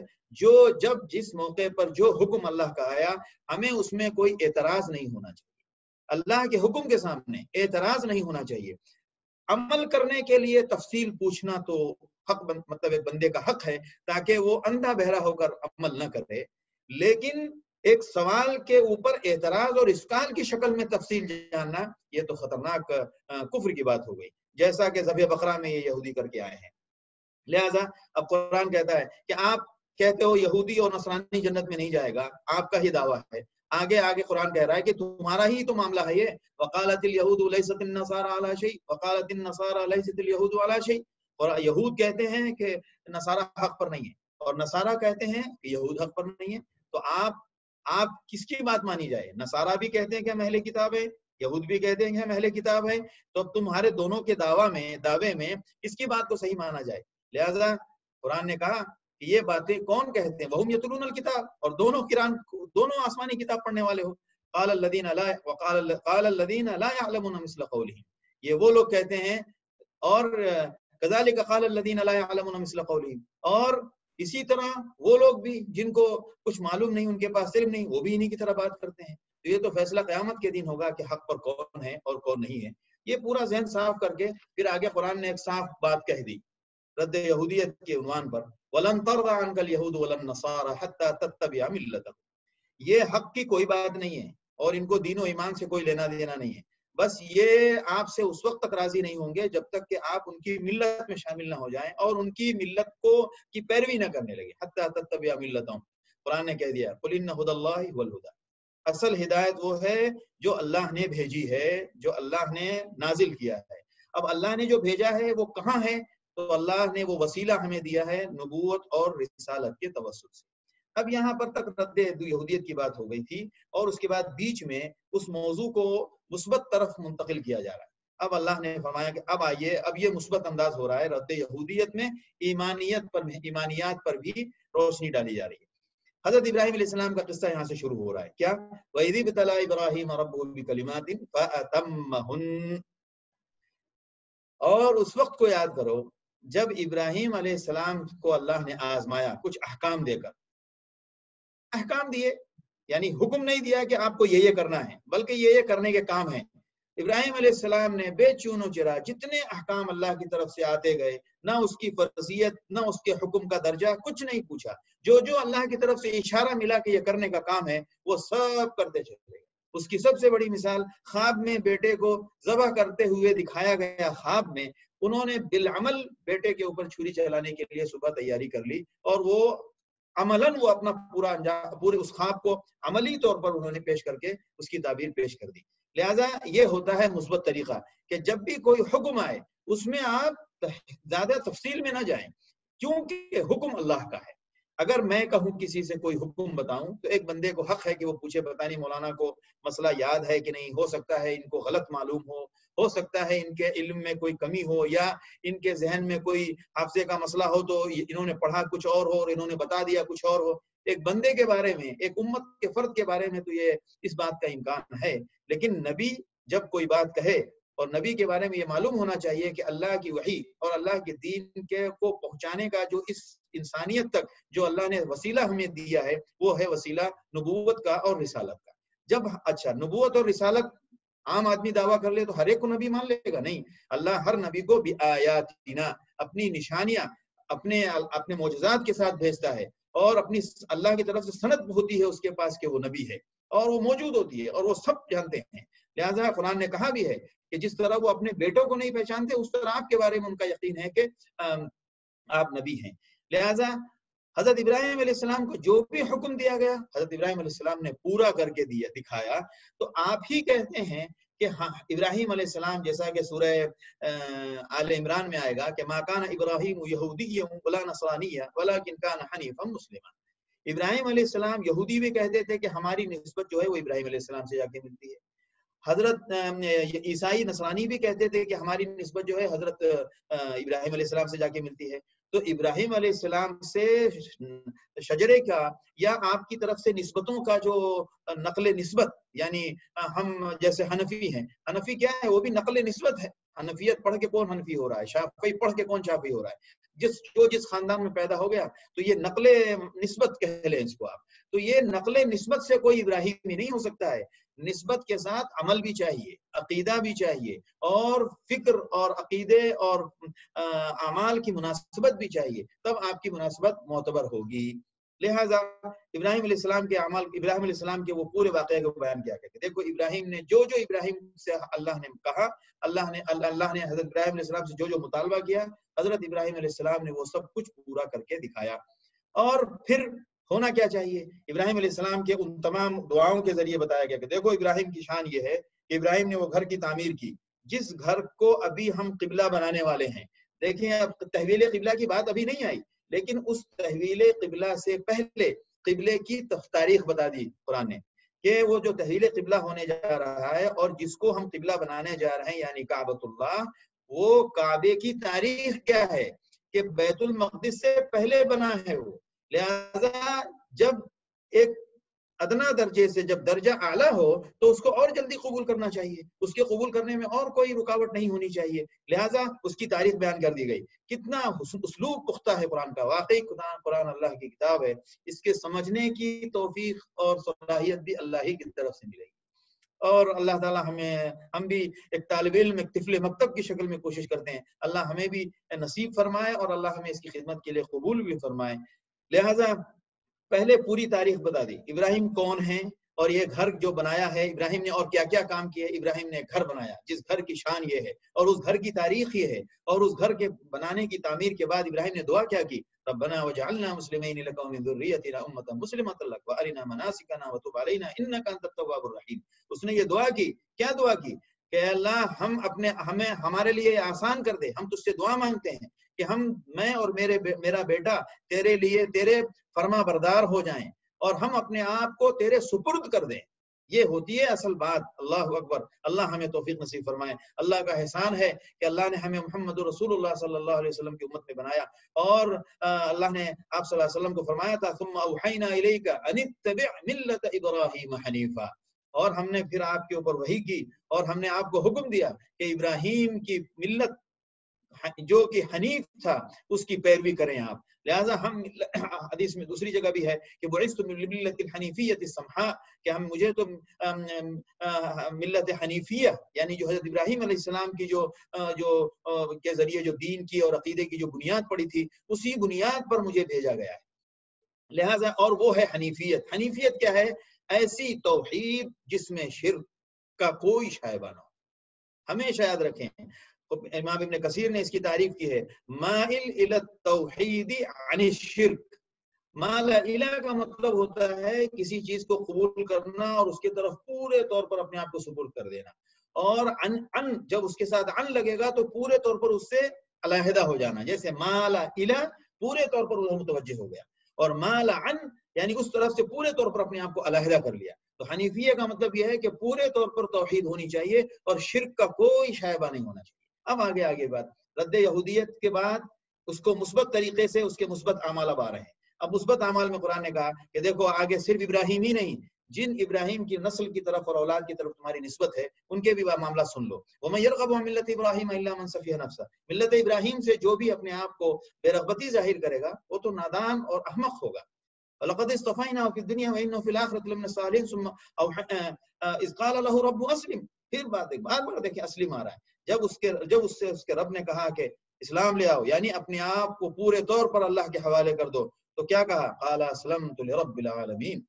جب جس موقع پر جو حکم اللہ کا آیا ہمیں اس میں کوئی اعتراض نہیں ہونا چاہیے. اللہ کے حکم کے سامنے اعتراض نہیں ہونا چاہیے. عمل کرنے کے لیے تفصیل پوچھنا تو حق مطلب ایک بندے کا حق ہے تاکہ وہ اندھا بہرا ہو کر عمل نہ کرے، لیکن ایک سوال کے اوپر اعتراض اور اسکال کی شکل میں تفصیل جاننا یہ تو خطرناک کفر کی بات ہو گئی، جیسا کہ ذبح بقرہ میں یہ یہودی کر کے آئے ہیں. لہذا اب قرآن کہتا ہے کہ آپ کہتے ہو یہودی اور نصرانی جنت میں نہیں جائے گا، آپ کا ہی دعویٰ ہے. آگے قرآن کہہ رہا ہے کہ تمہارا ہی تو معاملہ ہے یہ. وقالت اليهود ليست النصارى على شيء وقالت النصارى ليست اليهود على شيء. اور یہود کہتے ہیں کہ نصارہ حق پر نہیں ہے اور نصارہ کہتے ہیں کہ یہود حق پر نہیں ہے. تو آپ کس کی بات مانی جائے؟ نصارہ بھی کہتے ہیں کہ ہم اہل کتاب ہے، یہود بھی کہتے ہیں کہ ہم اہل کتاب ہے. تو اب تمہارے دونوں کے دعوے میں کس کی بات کو صحیح مانا جائے؟ لہذا قرآن نے کہا کہ یہ باتیں کون کہتے ہیں؟ وہم یتلون الکتاب، اور دونوں آسمانی کتاب پڑھنے والے ہو. قال الذین لا يعلمون مثل قولهم، یہ وہ لوگ کہتے ہیں. اور کذالک قال الذین لا يعلمون مثل قولهم، اور اسی طرح وہ لوگ بھی جن کو کچھ معلوم نہیں، ان کے پاس علم نہیں، وہ بھی انہی کی طرح بات کرتے ہیں. تو یہ تو فیصلہ قیامت کے دن ہوگا کہ حق پر کون ہے اور کون نہیں ہے۔ یہ پورا ذہن صاف کر کے پھر آگے قرآن نے ایک صاف بات کہہ دی رد یہودیت کے عنوان پر، وَلَن تَرْضَ عَنْكَ الْيَهُودُ وَلَا النَّصَارَى حَتَّى تَتَّبِعَ مِلَّتَهُمْ۔ یہ حق کی کوئی بات نہیں ہے اور ان کو دین و ایمان سے کوئی لینا دینا نہیں ہے، بس یہ آپ سے اس وقت تک راضی نہیں ہوں گے جب تک کہ آپ ان کی ملت میں شامل نہ ہو جائیں اور ان کی ملت کی پیروی نہ کرنے لگے۔ حَتَّى تَتَّبِعَ مِلَّتَهُمْ، قرآن نے کہہ دیا قُلْ إِنَّ هُدَى اللَّهِ هُوَ الْهُدَى۔ اصل ہدایت وہ ہے جو اللہ نے بھیجی ہے، جو اللہ نے نازل کیا ہے۔ اب اللہ نے جو بھیجا ہے وہ کہاں ہے؟ تو اللہ نے وہ وسیلہ ہمیں دیا ہے نبوت اور رسالت کے توسط سے۔ اب یہاں پر تک رد یہودیت کی بات ہو گئی تھی اور اس کے بعد بیچ میں اس موضوع کو مثبت طرف منتقل کیا جا رہا ہے۔ اب اللہ نے فرمایا کہ اب آئیے، اب یہ مثبت انداز ہو رہا ہے رد یہودیت میں، ایمانیات پر بھی روشنی ڈالی جا رہی ہے۔ حضرت ابراہیم علیہ السلام کا قصہ یہاں سے شروع ہو رہا ہے، کیا؟ وَإِذِ ابْتَلَىٰ إِبْرَاهِيمَ رَبُّهُ بِكَلِمَاتٍ فَأَتَمَّهُنَّ۔ اور اس وقت کو یاد کرو جب ابراہیم علیہ السلام کو اللہ نے آزمایا کچھ احکام دے کر۔ احکام دیے یعنی حکم نہیں دیا کہ آپ کو یہ کرنا ہے، بلکہ یہ کرنے کے کام ہیں۔ ابراہیم علیہ السلام نے بے چون و چرا جتنے احکام اللہ کی طرف سے آتے گئے، نہ اس کی فرضیت نہ اس کے حکم کا درجہ کچھ نہیں پوچھا، جو اللہ کی طرف سے اشارہ ملا کہ یہ کرنے کا کام ہے وہ سب کرتے چلے گئے۔ اس کی سب سے بڑی مثال خواب میں بیٹے کو ذبح کرتے ہوئے دکھایا گیا۔ خواب میں انہوں نے بالعمل بیٹے کے اوپر چھری چلانے کے لیے صبح تیاری کر لی اور وہ عملاً وہ اپنا پورے اس خواب کو عملی طور پر انہوں نے پیش کر کے اس کی تعبیر پیش کر دی۔ لہٰذا یہ ہوتا ہے مثبت طریقہ کہ جب بھی کوئی حکم آئے اس میں آپ زیادہ تفصیل میں نہ جائیں، کیونکہ حکم اللہ کا ہے۔ اگر میں کہوں کسی سے کوئی حکم بتاؤں تو ایک بندے کو حق ہے کہ وہ پوچھے پتہ نہیں مولانا کو مسئلہ یاد ہے کہ نہیں، ہو سکتا ہے ان کو غلط معلوم ہو سکتا ہے ان کے علم میں کوئی کمی ہو، یا ان کے ذہن میں کوئی حافظے کا مسئلہ ہو تو انہوں نے پڑھا کچھ اور ہو اور انہوں نے بتا دیا کچھ اور ہو۔ ایک بندے کے بارے میں، ایک امت کے فرد کے بارے میں تو یہ اس بات کا امکان ہے، لیکن نبی جب کوئی بات کہے اور نبی کے بارے میں یہ معلوم ہونا چاہیے کہ اللہ کی وحی اور اللہ کے دین کو پہنچانے کا جو اس انسانیت تک جو اللہ نے وسیلہ ہمیں دیا ہے وہ ہے وسیلہ نبوت کا اور رسالت کا۔ جب اچھا نبوت اور رسالت عام آدمی دعویٰ کر لے تو ہر ایک کو نبی مان لے گا؟ نہیں، اللہ ہر نبی کو بآیاتنا، اپنی نشانیاں، اپنے معجزات کے ساتھ بھیجتا ہے، اور اپنی اللہ کی طرف سے سند ہوتی ہے اس کے پاس کہ وہ نبی ہے اور وہ موجود ہوتی ہے اور وہ سب جانتے ہیں۔ لہٰذا قرآن نے کہا بھی ہے کہ جس طرح وہ اپنے بیٹوں کو نہیں پہچانتے اس طرح آپ کے بارے میں ان کا یقین ہے کہ آپ نبی ہیں۔ لہٰذا حضرت ابراہیم علیہ السلام کو جو بھی حکم دیا گیا حضرت ابراہیم علیہ السلام نے پورا کر کے دکھایا۔ تو آپ ہی کہتے ہیں کہ ہاں ابراہیم علیہ السلام، جیسا کہ سورہ آل عمران میں آئے گا کہ ما کان ابراہیم یہودیا ولا نصرانیا ولکن کان حنیفا مسلما۔ ابراہیم علیہ السلام یہودی بھی کہتے تھے کہ ہماری نسبت جو ہے وہ ابراہیم علیہ السلام سے جا کے ملتی ہے۔ حضرت عیسائی نصرانی بھی کہتے تھے کہ ہماری نسبت جو ہے حضرت ابراہیم علیہ السلام سے جا کے ملتی ہے۔ تو ابراہیم علیہ السلام سے شجرے کا یا آپ کی طرف سے نسبتوں کا جو نقل نسبت، یعنی ہم جیسے حنفی ہیں، حنفی کیا ہے؟ وہ بھی نقل نسبت ہے۔ حنفیت پڑھ کے کون حنفی ہو رہا ہے؟ شافعی پڑھ کے کون شافعی ہو رہا ہے؟ جس خاندان میں پیدا ہو گیا تو یہ نقل نسبت کہہ لیں اس کو آپ۔ تو یہ نقل نسبت سے کوئی ابراہیمی نہیں ہو سکتا ہے۔ نسبت کے ساتھ عمل بھی چاہیے، عقیدہ بھی چاہیے، اور فکر اور عقیدے اور اعمال کی مناسبت بھی چاہیے، تب آپ کی مناسبت معتبر ہوگی۔ لہٰذا ابراہیم علیہ السلام کے اعمال، ابراہیم علیہ السلام کے وہ پورے واقعے کو بیان کیا کہ دیکھو ابراہیم نے جو ابراہیم سے اللہ نے کہا، اللہ نے حضرت ابراہیم علیہ السلام سے جو مطالبہ کیا، حضرت ابراہیم علیہ السلام نے وہ سب کچھ پورا کر کے دکھایا۔ اور پھر ہونا کیا چاہیے؟ ابراہیم علیہ السلام کے ان تمام دعاؤں کے ذریعے بتایا گیا کہ دیکھو ابراہیم کی شان یہ ہے کہ ابراہیم نے وہ گھر کی تعمیر کی جس گھر کو ابھی ہم قبلہ بنانے والے ہیں۔ دیکھیں اب تحویل قبلہ کی بات ابھی نہیں آئی، لیکن اس تحویل قبلہ سے پہلے قبلے کی تاریخ بتا دی قرآن نے کہ وہ جو تحویل قبلہ ہونے جا رہا ہے اور جس کو ہم قبلہ بنانے جا رہے ہیں یعنی کعبۃ اللہ، وہ کعبے کی تاریخ کیا ہے کہ بیت المقدس سے پہلے بنا ہے وہ۔ لہذا جب ایک ادنا درجے سے جب درجہ اعلیٰ ہو تو اس کو اور جلدی قبول کرنا چاہیے، اس کے قبول کرنے میں اور کوئی رکاوٹ نہیں ہونی چاہیے، لہٰذا اس کی تاریخ بیان کر دی گئی۔ کتنا اسلوب پختہ ہے قرآن کا، واقعی قرآن اللہ کی کتاب ہے، اس کے سمجھنے کی توفیق اور صلاحیت بھی اللہ ہی کی طرف سے ملے گی۔ اور اللہ تعالیٰ ہم بھی ایک طالب علم، ایک طفل مکتب کی شکل میں کوشش کرتے ہیں، اللہ ہمیں بھی نصیب فرمائے اور اللہ ہمیں اس کی خدمت کے لیے قبول بھی فرمائے۔ لہٰذا پہلے پوری تاریخ بتا دی، ابراہیم کون ہیں اور یہ گھر جو بنایا ہے ابراہیم نے اور کیا کیا کام کیے۔ ابراہیم نے گھر بنایا جس گھر کی شان یہ ہے اور اس گھر کی تاریخ یہ ہے، اور اس گھر کے بنانے کی تعمیر کے بعد ابراہیم نے دعا کیا کی، ربنا وجعلنا مسلمین لک ومن ذریتنا امۃ مسلمۃ لک وارنا مناسکنا وتب علینا انک انت التواب الرحیم۔ اس نے یہ دعا کی، کیا دعا کی کہ اللہ ہمیں ہمارے لیے آسان کر دے، ہم تجھ سے دعا مانگتے ہیں کہ میں اور میرا بیٹا تیرے لیے تیرے فرما بردار ہو جائیں اور ہم اپنے آپ کو تیرے سپرد کر دیں۔ یہ ہوتی ہے اصل بات۔ اللہ اکبر، اللہ ہمیں توفیق نصیب فرمائے۔ اللہ کا احسان ہے کہ اللہ نے ہمیں محمد رسول اللہ صلی اللہ علیہ وسلم کی امت میں بنایا، اور اللہ نے آپ صلی اللہ علیہ وسلم کو فرمایا تھا ثم اوحینا الیک ان اتبع ملت ابراہیم حنیفا، اور ہم نے پھر آپ کے اوپر وحی کی اور ہم نے آپ کو حکم دیا کہ ابراہیم کی ملت جو کہ حنیف تھا اس کی پیروی کریں آپ۔ لہٰذا ہم حدیث میں دوسری جگہ بھی ہے کہ بعثت من ملت الحنیفیۃ السمحاء، کہ مجھے تو ملت حنیفیہ یعنی جو حضرت ابراہیم علیہ السلام کی جو کے ذریعے جو دین کی اور عقیدے کی جو بنیاد پڑی تھی اسی بنیاد پر مجھے بھیجا گیا ہے۔ لہٰذا اور وہ ہے حنیفیت۔ حنیفیت کیا ہے؟ ایسی توحید جس میں شرک کا کوئی شائبہ نہ ہو۔ ہمیشہ یاد رکھیں، امام ابن کثیر نے اس کی تعریف کی ہے، مائل الی التوحید عن الشرک۔ مال الہ کا مطلب ہوتا ہے کسی چیز کو قبول کرنا اور اس کی طرف پورے طور پر اپنے آپ کو سپرد کر دینا، اور ان جب اس کے ساتھ ان لگے گا تو پورے طور پر اس سے علیحدہ ہو جانا، جیسے مال الہ پورے طور پر متوجہ ہو گیا، اور مال عن یعنی اس طرف سے پورے طور پر اپنے آپ کو علیحدہ کر لیا۔ تو حنیفیہ کا مطلب یہ ہے کہ پورے طور پر توحید ہونی چاہیے اور شرک کا کوئی شائبہ نہیں ہونا چاہیے۔ اب آگے بات، رد یہودیت کے بعد اس کو مثبت طریقے سے اس کے مثبت اعمال اب آ رہے ہیں۔ اب مثبت اعمال میں قرآن نے کہا کہ دیکھو آگے صرف ابراہیم ہی نہیں، جن ابراہیم کی نسل کی طرف اور اولاد کی طرف تمہاری نسبت ہے ان کے بھی معاملہ سن لو۔ وَمَن يَرْغَبُ عَن مِلَّةِ إِبْرَاهِيمَ إِلَّا مَن سَفِهَ نَفْسَهُ، ملت ابراہیم سے جو بھی اپنے آپ کو بے رغبتی ظاہر کرے گا وہ تو نادان اور احمق ہوگا۔ وَلَقَدِ اصْطَفَيْنَاهُ فِي الدُّنْيَا وَإِنَّهُ فِي الْآخِرَةِ لَمِنَ الصَّالِحِينَ ثُمَّ إِذْ قَالَ لَهُ رَبُّهُ أَسْلِمْ، پھر بار دیکھیں اصلم آ رہا ہے، جب اس کے رب نے کہا کہ اسلام لے آؤ، یعنی اپنے آپ کو پورے طور پر اللہ کے حوالے کر دو، تو کیا کہا؟ قال اسلمت لرب العالمین۔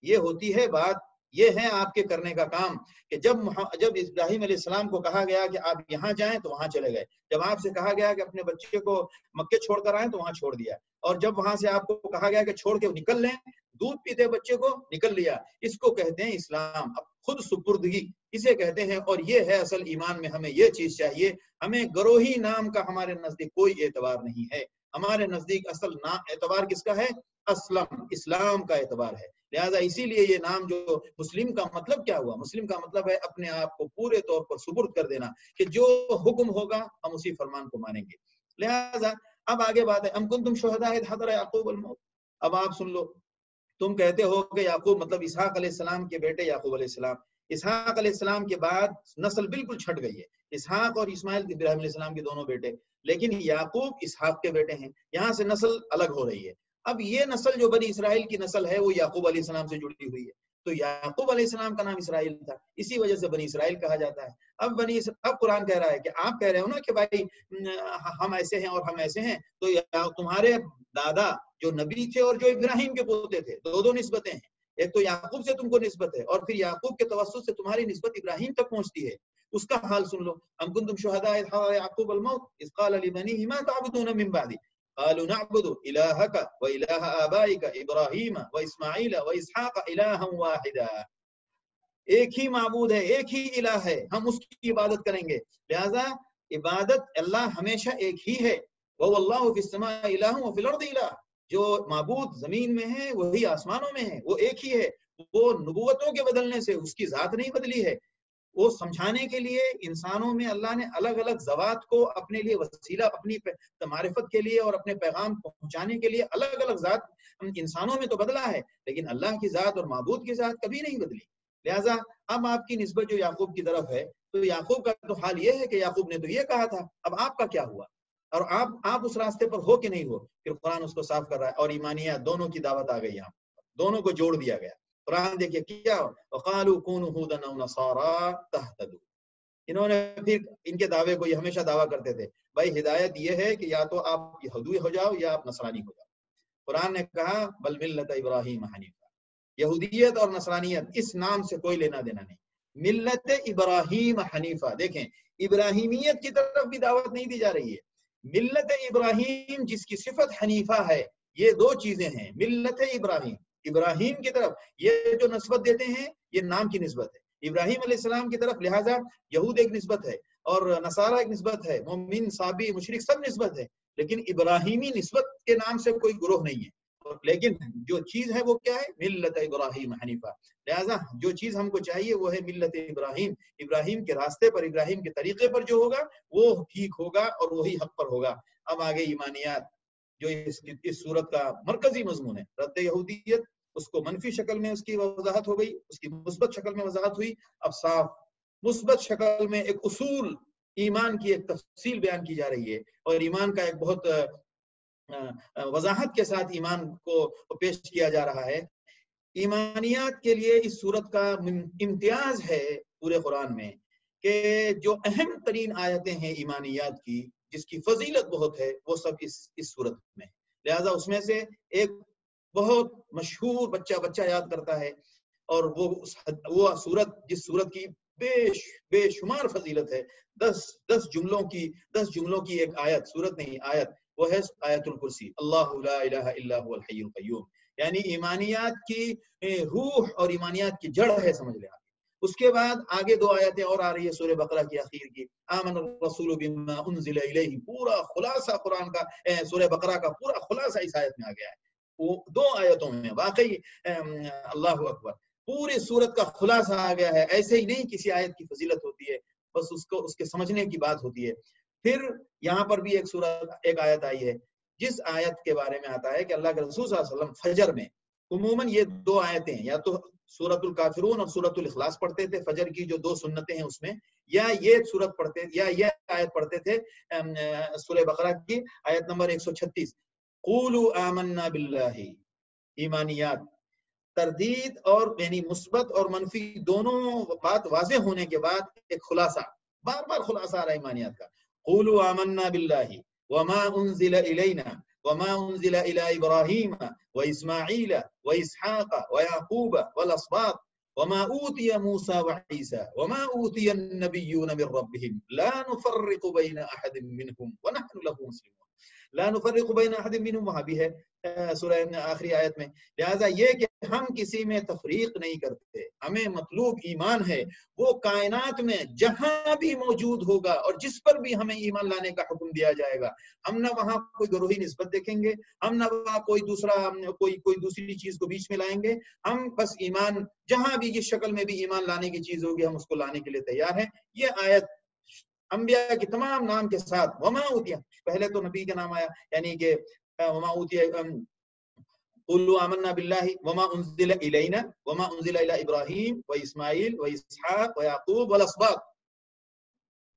یہ ہوتی ہے بات، یہ ہے آپ کے کرنے کا کام کہ جب ابراہیم علیہ السلام کو کہا گیا کہ آپ یہاں جائیں تو وہاں چلے گئے، جب آپ سے کہا گیا کہ اپنے بچے کو مکے چھوڑ کر آئیں تو وہاں چھوڑ دیا، اور جب وہاں سے آپ کو کہا گیا کہ چھوڑ کے نکل لیں، دودھ پیتے بچے کو نکل لیا۔ اس کو کہتے ہیں اسلام، اب خود سپردگی اسے کہتے ہیں، اور یہ ہے اصل ایمان میں ہمیں یہ چیز چاہیے۔ ہمیں گروہی نام کا ہمارے نزدیک کوئی اعتبار نہیں ہے، ہمارے نزدیک اصل اعتبار کس کا ہے؟ اسلام کا اعتبار ہے۔ لہذا اسی لیے یہ نام جو مسلم کا مطلب کیا ہوا؟ مسلم کا مطلب ہے اپنے آپ کو پورے طور پر سپرد کر دینا کہ جو حکم ہوگا ہم اسی فرمان کو مانیں گے۔ لہذا اب آگے بات ہے، ام کنتم شہداء اذ حضر یعقوب الموت، اب آپ سن لو، تم کہتے ہو کہ یعقوب مطلب اسحاق علیہ السلام کے بیٹے یعقوب علیہ السلام، اسحاق علیہ السلام کے بعد نسل بالکل چھٹ گئی ہے، اسحاق اور اسماعیل ابراہیم علیہ السلام کے دونوں بیٹے، لیکن یعقوب اسحاق کے بیٹے ہیں، یہاں سے نسل الگ ہو رہی ہے۔ اب یہ نسل جو بنی اسرائیل کی نسل ہے وہ یعقوب علیہ السلام سے جڑی ہوئی ہے، تو یعقوب علیہ السلام کا نام اسرائیل تھا، اسی وجہ سے بنی اسرائیل کہا جاتا ہے۔ اب قرآن کہہ رہا ہے کہ آپ کہہ رہے ہو نا کہ بھائی ہم ایسے ہیں اور ہم ایسے ہیں، تو تمہارے دادا جو نبی تھے اور جو ابراہیم کے پوتے تھے، دو نسبتیں ہیں، ایک تو یعقوب سے تم کو نسبت ہے اور پھر یعقوب کے توسط سے تمہاری نسبت ابراہیم تک پہنچتی ہے، اس کا حال سن لو۔ ام کنتم شہداء اذ حضر یعقوب الموت اذ قال لبنیہ ما تعبدون من بعدی قالوا نعبد الہک والہ آبائک ابراہیم واسماعیل واسحاق الہا واحدا، ایک ہی معبود ہے، ایک ہی الہ ہے، ہم اس کی عبادت کریں گے۔ لہذا عبادت اللہ ہمیشہ ایک ہی ہے، وَهُوَ اللَّهُ فِي السَّمَاءِ إِلَٰهٌ وَفِي الْأَرْضِ إِلَٰهٌ، جو معبود زمین میں ہے وہی آسمانوں میں ہے، وہ ایک ہی ہے، وہ نبوتوں کے بدلنے سے اس کی ذات نہیں بدلی ہے، وہ سمجھانے کے لیے انسانوں میں اللہ نے الگ الگ ذوات کو اپنے لیے وسیلہ، اپنی معرفت کے لیے اور اپنے پیغام پہنچانے کے لیے الگ الگ ذات انسانوں میں تو بدلا ہے، لیکن اللہ کی ذات اور معبود کی ذات کبھی نہیں بدلی۔ لہٰذا اب آپ کی نسبت جو یعقوب کی طرف ہے، تو یعقوب کا تو حال یہ ہے کہ یعقوب نے تو یہ کہا تھا، اب آپ کا کیا ہوا، اور آپ اس راستے پر ہو کہ نہیں ہو؟ پھر قرآن اس کو صاف کر رہا ہے، اور ایمانیات دونوں کی دعوت آ گئی یہاں، دونوں کو جوڑ دیا گیا۔ قرآن دیکھیے کیا، وَقَالُوا كُونُوا هُودًا أَوْ نَصَارَىٰ تَهْتَدُوا، انہوں نے پھر ان کے دعوے کو یہ ہمیشہ دعویٰ کرتے تھے، بھائی ہدایت یہ ہے کہ یا تو آپ یہودی ہو جاؤ یا آپ نصرانی ہو جاؤ۔ قرآن نے کہا بل ملت ابراہیم حنیفہ، یہودیت اور نصرانیت اس نام سے کوئی لینا دینا نہیں، ملت ابراہیم حنیفہ۔ دیکھیں ابراہیمیت کی طرف بھی دعوت نہیں دی جا رہی ہے، ملت ابراہیم جس کی صفت حنیفہ ہے، یہ دو چیزیں ہیں، ملت ابراہیم، ابراہیم کی طرف یہ جو نسبت دیتے ہیں یہ نام کی نسبت ہے ابراہیم علیہ السلام کی طرف، لہٰذا یہود ایک نسبت ہے اور نصارہ ایک نسبت ہے، مومن صابی مشرک سب نسبت ہے، لیکن ابراہیمی نسبت کے نام سے کوئی گروہ نہیں ہے۔ لیکن جو چیز ہے وہ کیا ہے؟ ملت ابراہیم حنیفہ، لہٰذا جو چیز ہم کو چاہیے وہ ہے ملت ابراہیم، ابراہیم کے راستے پر، ابراہیم کے طریقے پر جو ہوگا وہ ٹھیک ہوگا اور وہی حق پر ہوگا۔ اب آگے ایمانیات جو اس صورت کا مرکزی مضمون ہے، رد یہودیت، اس کو منفی شکل میں اس کی وضاحت ہو گئی، اس کی مثبت شکل میں وضاحت ہوئی، اب صاف مثبت شکل میں ایک اصول ایمان کی ایک تفصیل بیان کی جا رہی ہے، اور ایمان کا ایک بہت وضاحت کے ساتھ ایمان کو پیش کیا جا رہا ہے۔ ایمانیات کے لیے اس صورت کا امتیاز ہے پورے قرآن میں کہ جو اہم ترین آیتیں ہیں ایمانیات کی، جس کی فضیلت بہت ہے، وہ سب اس صورت میں، لہذا اس میں سے ایک بہت مشہور بچہ یاد کرتا ہے، اور وہ صورت جس صورت کی بے شمار فضیلت ہے، 10 جملوں کی ایک آیت، صورت نہیں آیت، وہ ہے آیت الکرسی، اللہ لا الہ الا هو الحی القیوم، یعنی ایمانیات کی روح اور ایمانیات کی جڑ ہے، سمجھ لیں آپ۔ اس کے بعد آگے 2 آیتیں اور آ رہی ہے سورہ بقرہ کی آخر کی، آمن الرسول بما انزل الیہ، پورا خلاصہ قرآن کا، سورہ بقرہ کا پورا خلاصہ اس آیت میں آ گیا ہے، وہ 2 آیتوں میں، واقعی اللہ اکبر، پوری صورت کا خلاصہ آ گیا ہے۔ ایسے ہی نہیں کسی آیت کی فضیلت ہوتی ہے، بس اس کے سمجھنے کی بات ہوتی ہے۔ پھر یہاں پر بھی ایک آیت آئی ہے جس آیت کے بارے میں آتا ہے کہ اللہ کے رسول صلی اللہ علیہ وسلم فجر میں عموماً یہ 2 آیتیں، یا تو سورۃ الکافرون اور سورۃ الاخلاص پڑھتے تھے، فجر کی جو 2 سنتیں ہیں اس میں، یا یہ سورت پڑھتے، یا یہ آیت پڑھتے تھے سورہ بقرہ کی آیت نمبر 136، قولوا آمنا باللہ، ایمانیات، تردید اور یعنی مثبت اور منفی دونوں بات واضح ہونے کے بعد ایک خلاصہ، بار بار خلاصہ آ رہا ہے ایمانیات کا، قولوا آمنا باللہ وما انزل الینا وما انزل الى ابراہیم واسماعیل واسحاق ویعقوب والاسباط وما اوتی موسیٰ وعیسیٰ وما اوتی النبیون من ربهم لا نفرق بین احد منهم ونحن له مسلمون، لا نفرق بین احد منهم وہاں بھی ہے سورہ آخری آیت میں، لہٰذا یہ کہ ہم کسی میں تفریق نہیں کرتے، ہمیں مطلوب ایمان ہے، وہ کائنات میں جہاں بھی موجود ہوگا اور جس پر بھی ہمیں ایمان لانے کا حکم دیا جائے گا، ہم نہ وہاں کوئی گروہی نسبت دیکھیں گے، ہم نہ وہاں کوئی دوسری چیز کو بیچ میں لائیں گے، ہم بس ایمان جہاں بھی جس شکل میں بھی ایمان لانے کی چیز ہوگی ہم اس کو لانے کے لیے تیار ہیں۔ یہ آیت انبیاء کے تمام نام کے ساتھ، وما اوتیا، پہلے تو نبی کا نام آیا، یعنی کہ وما اوتیا، قولوا آمنا باللہ وما انزل الینا وما انزل الی ابراہیم و اسماعیل و اسحاق و یعقوب والاسباط،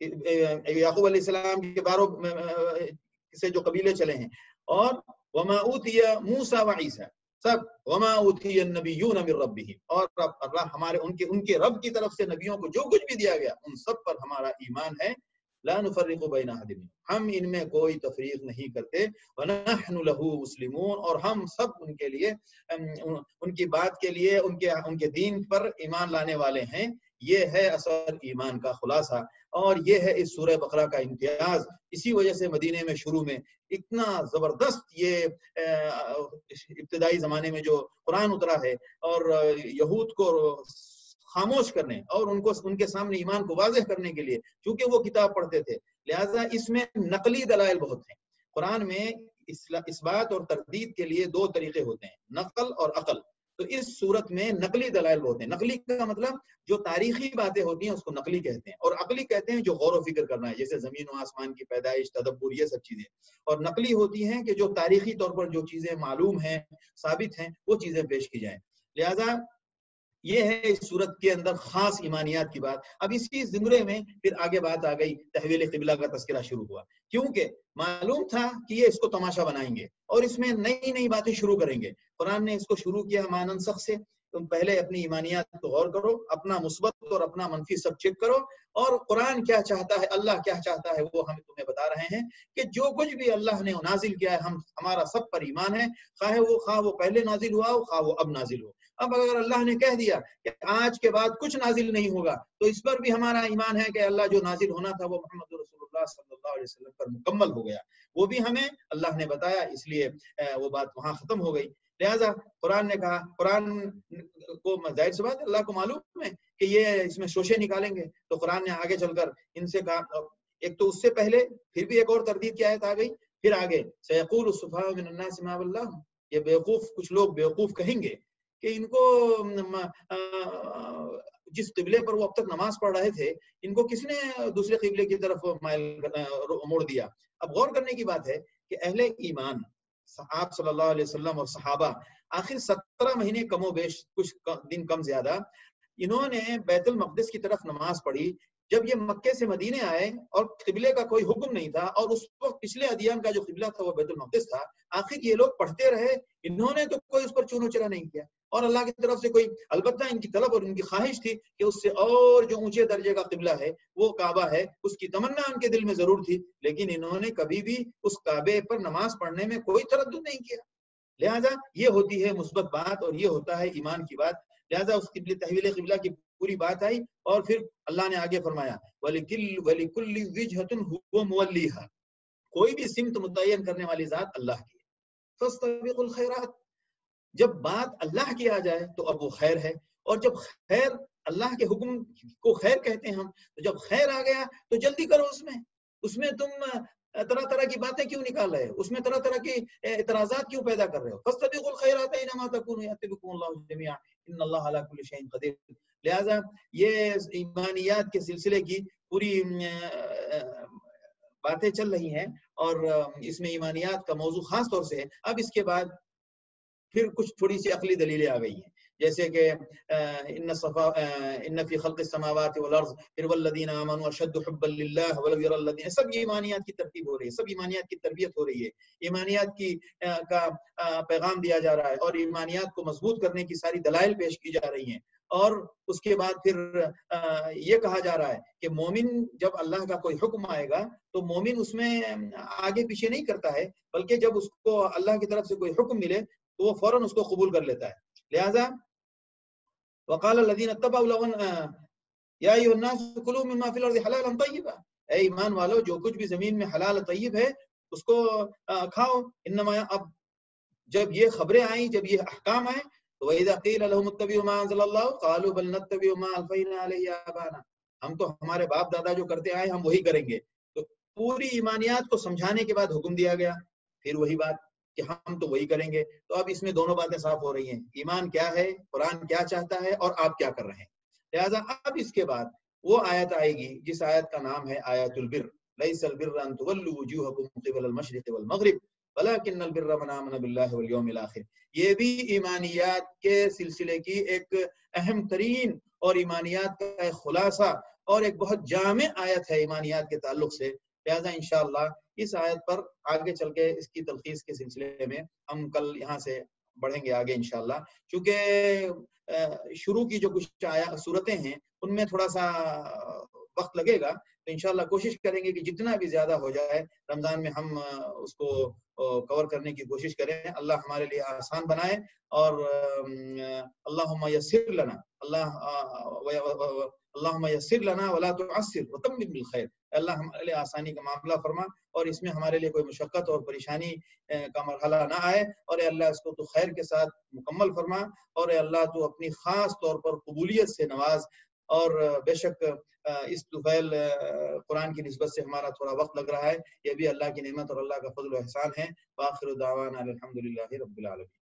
یعقوب علیہ السلام کے 12 سے جو قبیلے چلے ہیں، اور وما اوتی موسیٰ و عیسیٰ، سب وما اوتی النبیون من ربهم، اور اللہ ہمارے ان کے رب کی طرف سے نبیوں کو جو کچھ بھی دیا گیا ان سب پر ہمارا ایمان ہے، لا نفرق بین احد منهم، ہم ان میں کوئی تفریق نہیں کرتے، ونحن له مسلمون، اور ہم سب ان کے لیے ان کی بات کے لیے ان کے دین پر ایمان لانے والے ہیں۔ یہ ہے اصل ایمان کا خلاصہ، اور یہ ہے اس سورہ بقرہ کا امتیاز۔ اسی وجہ سے مدینے میں شروع میں اتنا زبردست یہ ابتدائی زمانے میں جو قرآن اترا ہے، اور یہود کو خاموش کرنے اور ان کے سامنے ایمان کو واضح کرنے کے لیے، چونکہ وہ کتاب پڑھتے تھے، لہٰذا اس میں نقلی دلائل بہت ہیں۔ قرآن میں اثبات اور تردید کے لیے 2 طریقے ہوتے ہیں، نقل اور عقل۔ تو اس صورت میں نقلی دلائل بولتے ہیں. نقلی کا مطلب جو تاریخی باتیں ہوتی ہیں اس کو نقلی کہتے ہیں, اور عقلی کہتے ہیں جو غور و فکر کرنا ہے, جیسے زمین و آسمان کی پیدائش, تدبر, یہ سب چیزیں. اور نقلی ہوتی ہیں کہ جو تاریخی طور پر جو چیزیں معلوم ہیں, ثابت ہیں, وہ چیزیں پیش کی جائیں. لہذا یہ ہے اس صورت کے اندر خاص ایمانیات کی بات. اب اسی زمرے میں پھر آگے بات آ گئی, تحویل قبلہ کا تذکرہ شروع ہوا, کیونکہ معلوم تھا کہ یہ اس کو تماشا بنائیں گے اور اس میں نئی نئی باتیں شروع کریں گے. قرآن نے اس کو شروع کیا ما ننسخ سے. تم پہلے اپنی ایمانیات کو غور کرو, اپنا مثبت اور اپنا منفی سب چیک کرو, اور قرآن کیا چاہتا ہے, اللہ کیا چاہتا ہے, وہ ہم تمہیں بتا رہے ہیں کہ جو کچھ بھی اللہ نے نازل کیا ہے ہمارا سب پر ایمان ہے, خواہ وہ پہلے نازل ہوا ہو, خواہ وہ اب نازل ہو. اب اگر اللہ نے کہہ دیا کہ آج کے بعد کچھ نازل نہیں ہوگا, تو اس پر بھی ہمارا ایمان ہے کہ اللہ جو نازل ہونا تھا وہ محمد رسول اللہ صلی اللہ علیہ وسلم پر مکمل ہو گیا. وہ بھی ہمیں اللہ نے بتایا, اس لیے وہ بات وہاں ختم ہو گئی. لہذا قرآن نے کہا, قرآن کو ظاہر سی بات اللہ کو معلوم ہے کہ یہ اس میں شوشے نکالیں گے, تو قرآن نے آگے چل کر ان سے کہا, ایک تو اس سے پہلے پھر بھی ایک اور تردید کی آیت آ گئی, پھر آگے سیقول السفہاء من الناس ما ولاھم, یہ بیوقوف کچھ لوگ بیوقوف کہیں گے کہ ان کو جس قبلے پر وہ اب تک نماز پڑھ رہے تھے, ان کو کس نے دوسرے قبلے کی طرف موڑ دیا. اب غور کرنے کی بات ہے کہ اہل ایمان آپ صلی اللہ علیہ وسلم اور صحابہ آخر 17 مہینے کم و بیش, کچھ دن کم زیادہ, انہوں نے بیت المقدس کی طرف نماز پڑھی. جب یہ مکے سے مدینے آئے اور قبلے کا کوئی حکم نہیں تھا, اور اس وقت پچھلے ادیان کا جو قبلہ تھا وہ بیت المقدس تھا, آخر یہ لوگ پڑھتے رہے, انہوں نے تو کوئی اس پر چونو چرا نہیں کیا. اور اللہ کی طرف سے کوئی, البتہ ان کی طلب اور ان کی خواہش تھی کہ اس سے اور جو اونچے درجے کا قبلہ ہے وہ کعبہ ہے, اس کی تمنا ان کے دل میں ضرور تھی, لیکن انہوں نے کبھی بھی اس کعبے پر نماز پڑھنے میں کوئی تردد نہیں کیا. لہذا یہ ہوتی ہے مثبت بات اور یہ ہوتا ہے ایمان کی بات. لہذا اس قبلے تحویل قبلہ کی پوری بات آئی, اور پھر اللہ نے آگے فرمایا وَلِكُلِّ وِجْهَةٍ هُوَ مُوَلِّيهَا, کوئی بھی سمت متعین کرنے والی ذات اللہ کی ہے. فَاسْتَبِقُوا الْخَيْرَاتِ, جب بات اللہ کی آ جائے تو اب وہ خیر ہے, اور جب خیر اللہ کے حکم کو خیر کہتے ہیں ہم, تو جب خیر آ گیا تو جلدی کرو اس میں تم طرح طرح کی باتیں کیوں نکال رہے ہو, اس میں طرح طرح کی اعتراضات کیوں پیدا کر رہے ہو. فَاسْتَبِقُوا الْخَيْرَاتِ أَيْنَمَا تَكُونُوا يَأْتِ بِكُمُ اللَّهُ جَمِيعًا إِنَّ اللَّهَ عَلَى كُلِّ شَيْءٍ قَدِيرٌ. لہذا یہ ایمانیات کے سلسلے کی پوری باتیں چل رہی ہیں, اور اس میں ایمانیات کا موضوع خاص طور سے ہے. اب اس کے بعد پھر کچھ تھوڑی سی عقلی دلیلیں آ گئی ہیں, جیسے کہ ان فی خلق السماوات والارض, پھر والذین آمنوا اشد حبا للہ ولو یری الذین, سب ایمانیات کی ترتیب ہو رہی ہے, سب ایمانیات کی تربیت ہو رہی ہے, ایمانیات کی کا پیغام دیا جا رہا ہے, اور ایمانیات کو مضبوط کرنے کی ساری دلائل پیش کی جا رہی ہیں. اور اس کے بعد پھر یہ کہا جا رہا ہے کہ مومن جب اللہ کا کوئی حکم آئے گا تو مومن اس میں آگے پیچھے نہیں کرتا ہے, بلکہ جب اس کو اللہ کی طرف سے کوئی حکم ملے تو وہ فوراً اس کو قبول کر لیتا ہے. لہذا وقال الذين اتبعوا لو يا ايها الناس كلوا مما في الارض حلالا طيبا, اے ایمان والو جو کچھ بھی زمین میں حلال طیب ہے اس کو کھاؤ. انما, اب جب یہ خبریں آئیں, جب یہ احکام آئیں, تو وَإِذَا قِيلَ لَهُمُ اتَّبِعُوا مَا أَنزَلَ اللَّهُ قَالُوا بَلْ نَتَّبِعُ مَا أَلْفَيْنَا عَلَيْهِ آبَاءَنَا, ہم تو ہمارے باپ دادا جو کرتے آئے ہم وہی کریں گے. تو پوری ایمانیات کو سمجھانے کے بعد حکم دیا گیا, پھر وہی بات کہ ہم تو وہی کریں گے. تو اب اس میں دونوں باتیں صاف ہو رہی ہیں, ایمان کیا ہے, قرآن کیا چاہتا ہے, اور آپ کیا کر رہے ہیں. لہذا اب اس کے بعد وہ آیت آئے گی جس آیت کا نام ہے آیت البر. لَيْسَ الْبِرَّ أَن تُوَلُّوا وُجُوهَكُمْ قِبَلَ الْمَشْرِقِ وَالْمَغْرِبِ وَلَكِنَّ الْبِرَّ مَنْ آمَنَ بِاللَّهِ وَالْيَوْمِ الْآخِرِ. یہ بھی ایمانیات کے سلسلے کی ایک اہم ترین اور ایمانیات کا ایک خلاصہ اور ایک بہت جامع آیت ہے ایمانیات کے تعلق سے. لہذا انشاءاللہ اس آیت پر آگے چل کے اس کی تلخیص کے سلسلے میں ہم کل یہاں سے بڑھیں گے آگے انشاءاللہ. چونکہ شروع کی جو کچھ صورتیں ہیں ان میں تھوڑا سا وقت لگے گا, تو انشاءاللہ کوشش کریں گے کہ جتنا بھی زیادہ ہو جائے رمضان میں ہم اس کو کور کرنے کی کوشش کریں. اللہ ہمارے لیے آسان بنائے, اور اللہم یسر لنا, اللہم یسر لنا ولا تعسر وتمم بالخیر. اللہ ہمارے لیے آسانی کا معاملہ فرما, اور اس میں ہمارے لیے کوئی مشقت اور پریشانی کا مرحلہ نہ آئے, اور اے اللہ اس کو تو خیر کے ساتھ مکمل فرما, اور اے اللہ تو اپنی خاص طور پر قبولیت سے نواز. اور بے شک اس طفیل قرآن کی نسبت سے ہمارا تھوڑا وقت لگ رہا ہے, یہ بھی اللہ کی نعمت اور اللہ کا فضل و احسان ہے. وآخر دعوانا الحمدللہ رب العالمین.